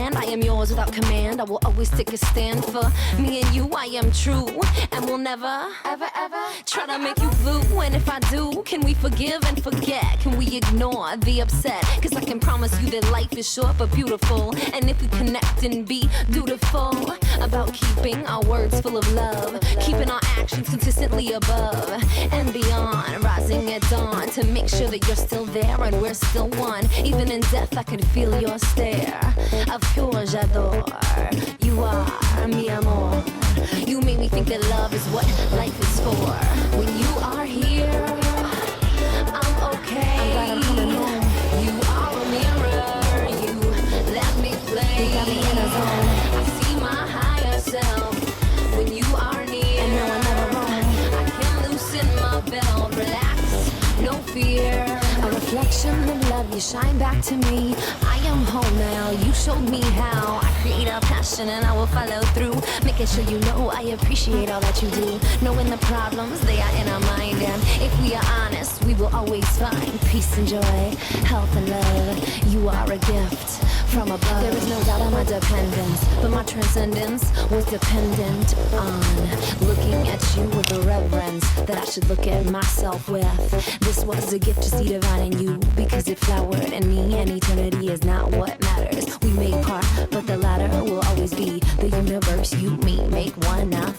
land. I am yours without command. I will always take a stand for me and you. I am true and will never, ever, ever try to make you blue. And if I do, can we forgive and forget? Can we ignore the upset? Cause I can promise you that life is short but beautiful. And if we connect and be dutiful about keeping our words full of love, keeping our actions consistently above and beyond, rising at dawn to make sure that you're still there and we're still one. Even in death I can feel your stare of pure j'adore. You are mi amor. You make me think that love is what life is for. When you are here, I'm okay. I'm glad I'm coming home. You are a mirror. You let me play. You got me in a zone. I see my higher self when you are near. And no, I'm never wrong. I can loosen my belt, relax, no fear. A reflection of love, you shine back to me. I am home now, you showed me how. I create a passion and I will follow through, making sure you know I appreciate all that you do. Knowing the problems, they are in our mind, and if we are honest, we will always find peace and joy, health and love. You are a gift from above. There is no doubt of my dependence, but my transcendence was dependent on looking at you with the reverence that I should look at myself with. This was a gift to see divine in you, because it flowered in me, and eternity is not what matters. We may part, but the latter will always be the universe. You, me, make one, not